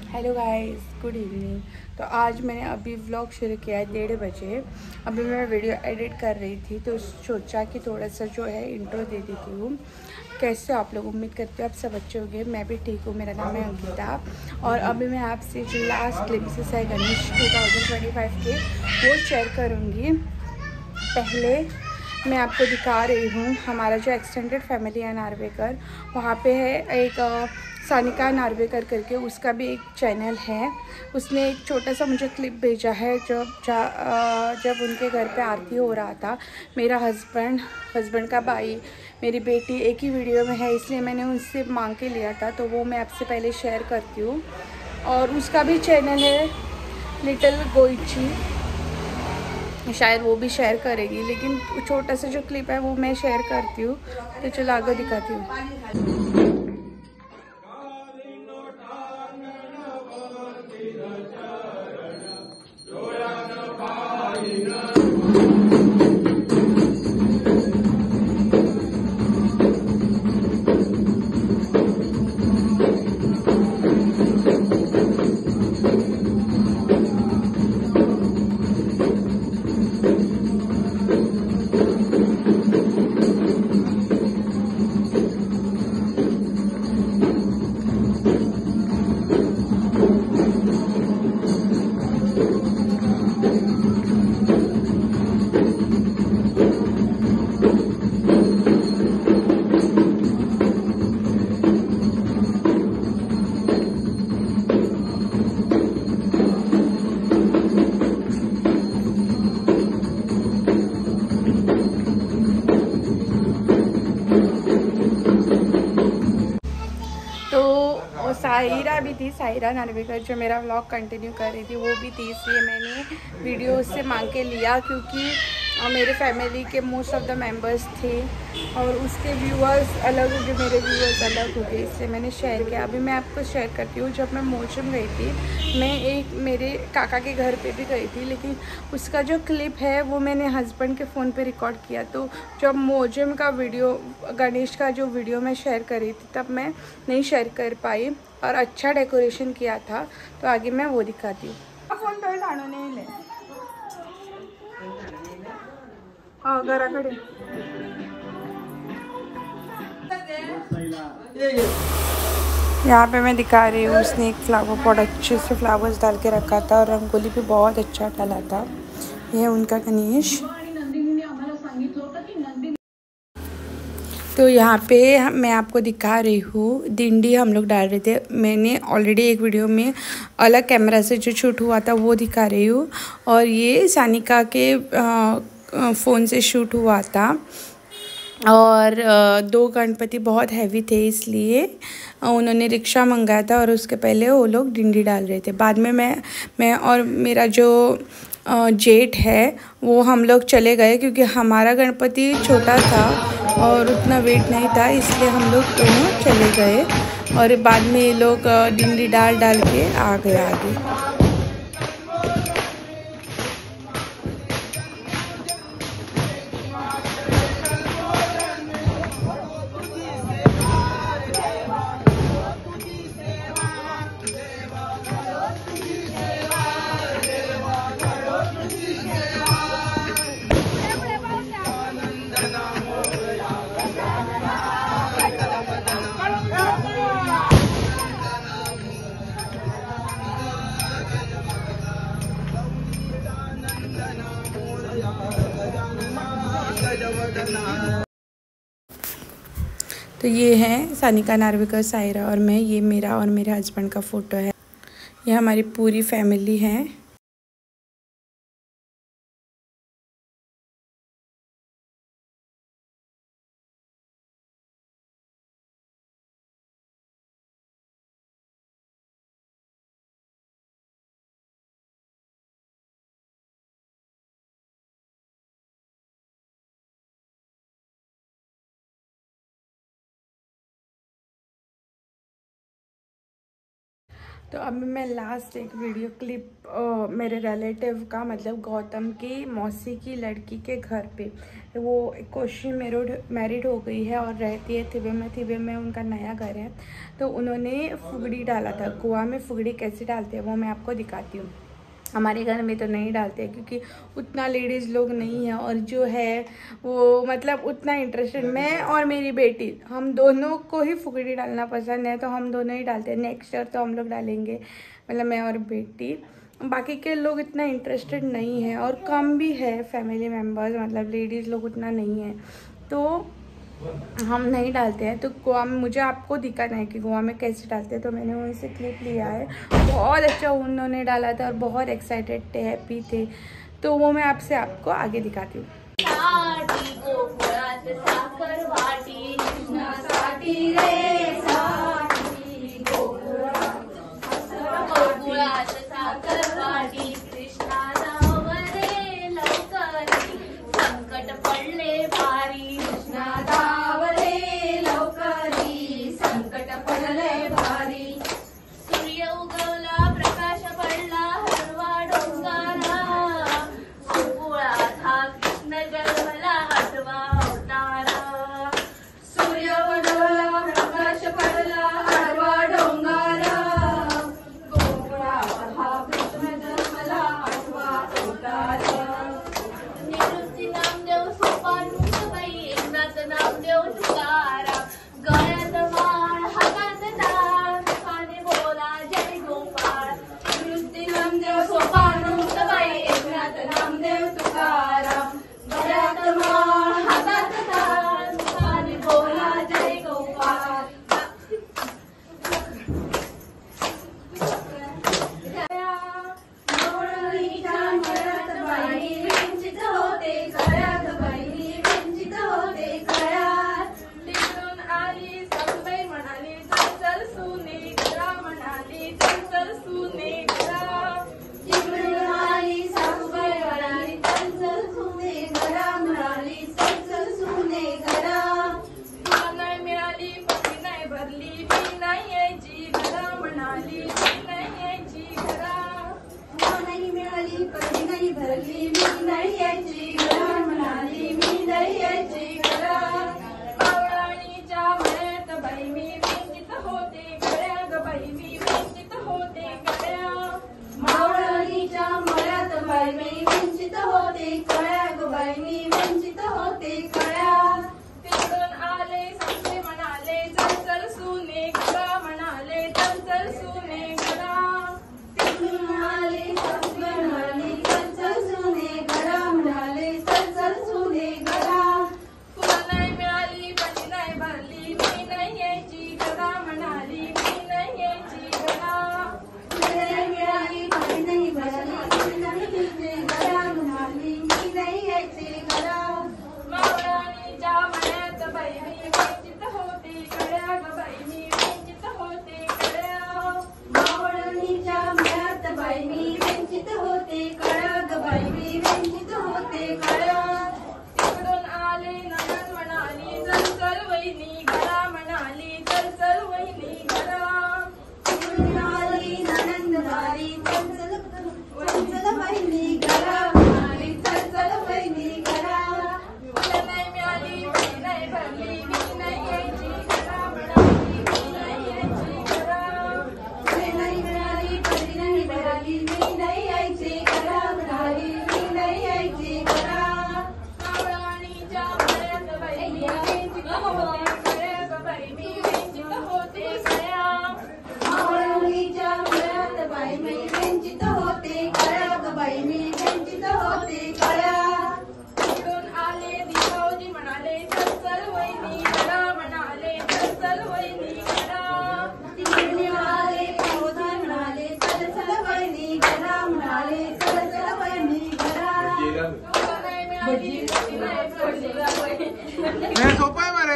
Hello guys, good evening. तो आज मैंने अभी व्लॉग शुरू किया है 1:30 बजे। अभी मैं वीडियो एडिट कर रही थी तो सोचा कि थोड़ा सा जो है इंट्रो दे देती हूँ। कैसे आप लोग, उम्मीद करते हो आप सब अच्छे होंगे। मैं भी ठीक हूँ। मेरा नाम है अंकिता और अभी मैं आपसे जो लास्ट ग्लिम्पसेस है गणेश 2025 के वो शेयर करूँगी। पहले मैं आपको दिखा रही हूँ हमारा जो एक्सटेंडेड फैमिली है नार्वेकर, वहाँ पे है एक सानिका नार्वेकर करके, उसका भी एक चैनल है। उसने एक छोटा सा मुझे क्लिप भेजा है जब उनके घर पे आरती हो रहा था। मेरा हस्बैंड का भाई, मेरी बेटी एक ही वीडियो में है, इसलिए मैंने उनसे मांग के लिया था, तो वो मैं आपसे पहले शेयर करती हूँ। और उसका भी चैनल है लिटिल गोइची, शायद वो भी शेयर करेगी, लेकिन छोटा सा जो क्लिप है वो मैं शेयर करती हूँ। तो चलो आगे दिखाती हूँ। तो साहिरा भी थी, साहिरा नार्वेकर, जो मेरा व्लॉग कंटिन्यू कर रही थी, वो भी थी। इसलिए मैंने वीडियो उससे मांग के लिया, क्योंकि मेरे फैमिली के मोस्ट ऑफ द मेंबर्स थे और उसके व्यूअर्स अलग हो गए, मेरे व्यूअर्स अलग हो गए, इसलिए मैंने शेयर किया। अभी मैं आपको शेयर करती हूँ। जब मैं मोचम गई थी, मैं एक मेरे काका के घर पे भी गई थी, लेकिन उसका जो क्लिप है वो मैंने हस्बैंड के फ़ोन पे रिकॉर्ड किया। तो जब मोचम का वीडियो, गणेश का जो वीडियो मैं शेयर कर रही थी, तब मैं नहीं शेयर कर पाई और अच्छा डेकोरेशन किया था, तो आगे मैं वो दिखाती हूँ। फोन तो नहीं ले घराकडे। यहाँ पे मैं दिखा रही हूँ, उसने एक फ्लावर पॉट अच्छे से फ्लावर्स डाल के रखा था और रंगोली भी बहुत अच्छा डाला था। ये है उनका गणेश। तो यहाँ पे मैं आपको दिखा रही हूँ दिंडी हम लोग डाल रहे थे। मैंने ऑलरेडी एक वीडियो में अलग कैमरा से जो शूट हुआ था वो दिखा रही हूँ, और ये सानिका के फ़ोन से शूट हुआ था। और दो गणपति बहुत हैवी थे, इसलिए उन्होंने रिक्शा मंगाया था और उसके पहले वो लोग डिंडी डाल रहे थे। बाद में मैं और मेरा जो जेठ है वो हम लोग चले गए, क्योंकि हमारा गणपति छोटा था और उतना वेट नहीं था, इसलिए हम लोग दोनों चले गए। और बाद में ये लोग डिंडी डाल के आ गए आगे। तो ये है सानिका नार्वेकर, सायरा और मैं। ये मेरा और मेरे हस्बैंड का फ़ोटो है। ये हमारी पूरी फैमिली है। तो अभी मैं लास्ट एक वीडियो क्लिप मेरे रिलेटिव का, मतलब गौतम की मौसी की लड़की के घर पे, वो कोशी मैरिड हो गई है और रहती है थिवे में। थिवे में उनका नया घर है। तो उन्होंने फुगड़ी डाला था। गोवा में फुगड़ी कैसे डालते हैं वो मैं आपको दिखाती हूँ। हमारे घर में तो नहीं डालते हैं क्योंकि उतना लेडीज़ लोग नहीं है, और जो है वो मतलब उतना इंटरेस्टेड, मैं और मेरी बेटी हम दोनों को ही फुगड़ी डालना पसंद है, तो हम दोनों ही डालते हैं। नेक्स्ट ईयर तो हम लोग डालेंगे, मतलब मैं और बेटी। बाकी के लोग इतना इंटरेस्टेड नहीं है, और कम भी है फैमिली मेम्बर्स, मतलब लेडीज़ लोग उतना नहीं है, तो हम नहीं डालते हैं। तो गोवा में मुझे आपको दिखाना है कि गोवा में कैसे डालते हैं, तो मैंने वहीं से क्लिप लिया है। बहुत अच्छा उन्होंने डाला था और बहुत एक्साइटेड थे, हैप्पी थे, तो वो मैं आपको आगे दिखाती हूँ। सोपा है मारे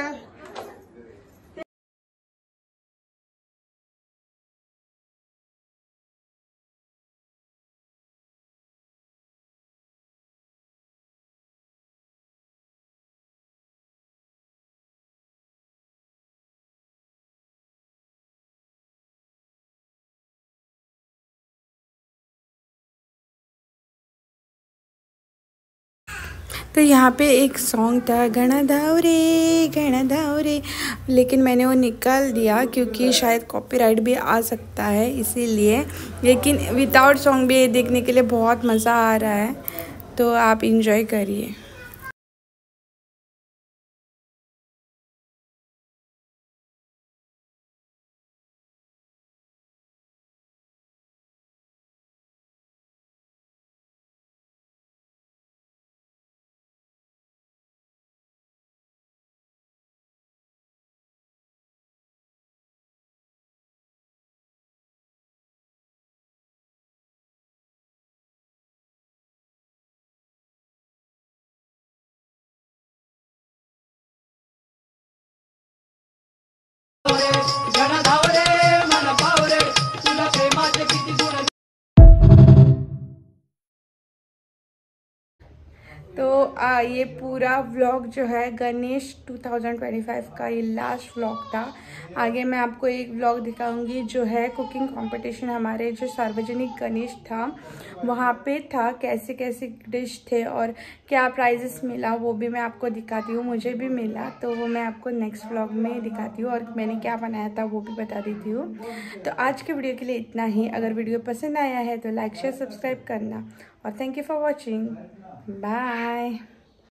तो यहाँ पे एक सॉन्ग था गणा धावरे, लेकिन मैंने वो निकाल दिया क्योंकि शायद कॉपीराइट भी आ सकता है इसीलिए। लेकिन विदाउट सॉन्ग भी देखने के लिए बहुत मज़ा आ रहा है, तो आप इंजॉय करिए। तो ये पूरा व्लॉग जो है गणेश 2025 का ये लास्ट व्लॉग था। आगे मैं आपको एक व्लॉग दिखाऊंगी जो है कुकिंग कंपटीशन, हमारे जो सार्वजनिक गणेश था वहाँ पे था, कैसे कैसे डिश थे और क्या प्राइजेस मिला वो भी मैं आपको दिखाती हूँ। मुझे भी मिला तो वो मैं आपको नेक्स्ट व्लॉग में दिखाती हूँ, और मैंने क्या बनाया था वो भी बता देती हूँ। तो आज के वीडियो के लिए इतना ही। अगर वीडियो पसंद आया है तो लाइक शेयर सब्सक्राइब करना, और thank you for watching. Bye.